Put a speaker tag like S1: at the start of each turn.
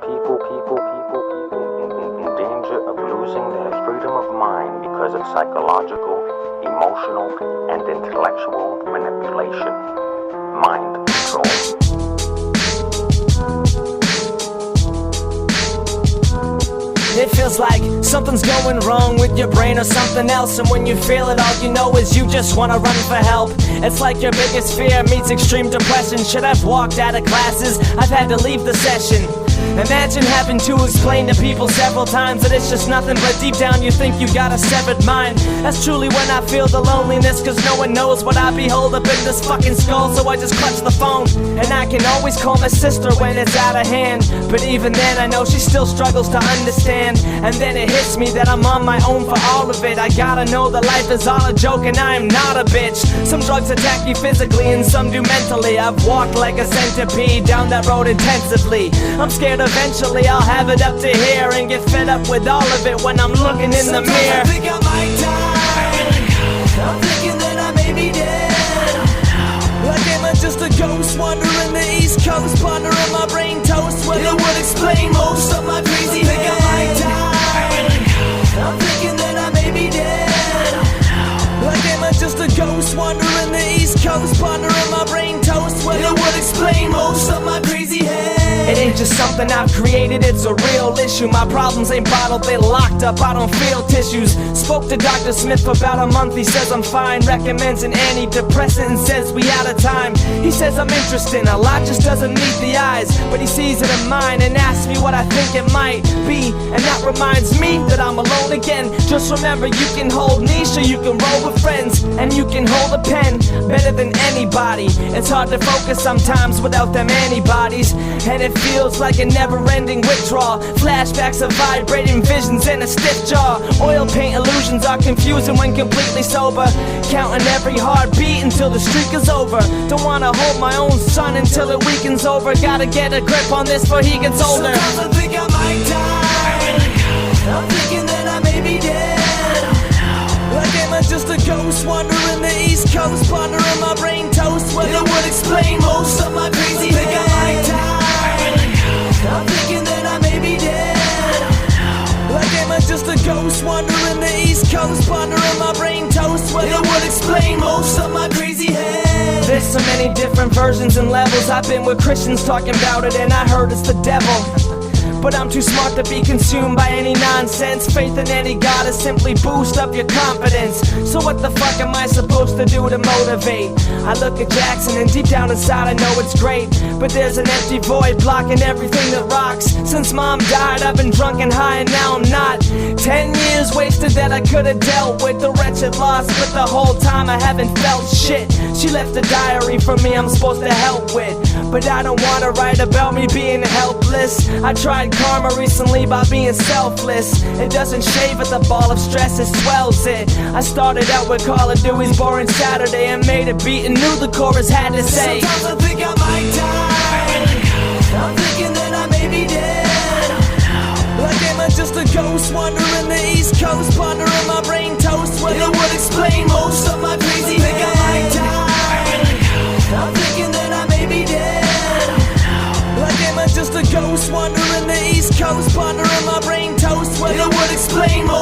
S1: in danger of losing their freedom of mind because of psychological, emotional, and intellectual manipulation. Mind control.
S2: It feels like something's going wrong with your brain or something else, and when you feel it, all you know is you just wanna run for help. It's like your biggest fear meets extreme depression. Should I've walked out of classes? I've had to leave the session. Imagine having to explain to people several times that it's just nothing, but deep down you think you got a severed mind. That's truly when I feel the loneliness, cause no one knows what I behold up in this fucking skull. So I just clutch the phone, and I can always call my sister when it's out of hand. But even then I know she still struggles to understand. And then it hits me that I'm on my own for all of it. I gotta know that life is all a joke and I am not a bitch. Some drugs attack you physically and some do mentally. I've walked like a centipede down that road intensively. I'm scared eventually I'll have it up to here and get fed up with all of it when I'm looking in the mirror.
S3: I think I might die. I'm thinking that I may be dead. Like am I just a ghost wandering the East Coast, pondering my brain toast? Well, it would explain most of my crazy head. I think I might die. I'm thinking that I may be dead. Like am I just a ghost wandering the East Coast, pondering my brain toast? Well, it would explain most of my crazy head.
S2: It ain't just something I've created, it's a real issue. My problems ain't bottled, they locked up, I don't feel tissues. Spoke to Dr. Smith for about a month, he says I'm fine. Recommends an antidepressant and says we out of time. He says I'm interesting, a lot just doesn't meet the eyes. But he sees it in mine and asks me what I think it might be. And that reminds me that I'm alone again. Just remember you can hold me, so you can roll with friends. And you can hold a pen better than anybody. It's hard to focus sometimes without them antibodies. And it feels like a never-ending withdrawal. Flashbacks of vibrating visions and a stiff jaw. Oil paint illusions are confusing when completely sober. Counting every heartbeat until the streak is over. Don't wanna hold my own son until the weekend's over. Gotta get a grip on this before he gets older.
S3: Sometimes I think I might die. I'm thinking that I may be dead. Like am I just a ghost wandering the East Coast, pondering my brain toast? Well, it would explain most of my crazy head. I think I might die. I'm thinking that I may be dead. Like am I just a ghost wandering the East Coast, pondering my brain toast? Well, it would explain most of my crazy head.
S2: There's so many different versions and levels. I've been with Christians talking about it and I heard it's the devil. But I'm too smart to be consumed by any nonsense. Faith in any god is simply boost up your confidence. So what the fuck am I supposed to do to motivate? I look at Jackson and deep down inside I know it's great. But there's an empty void blocking everything that rocks. Since mom died I've been drunk and high and now I'm not. 10 years wasted that I could've dealt with the wretched loss. But the whole time I haven't felt shit. She left a diary for me I'm supposed to help with. But I don't wanna write about me being helpless. I tried karma recently by being selfless. It doesn't shave at the ball of stress, it swells it. I started out with Call of Duty's Boring Saturday and made a beat and knew the chorus had to say.
S3: Sometimes I think I might die. I'm thinking that I may be dead. Like am I just a ghost wandering the East Coast, pondering my brain toast? Well, it would explain most of my crazy head. I think I might die. I'm thinking that I may be dead. Like am I just a ghost wandering the East Coast, pondering my brain toast? Well, it would explain most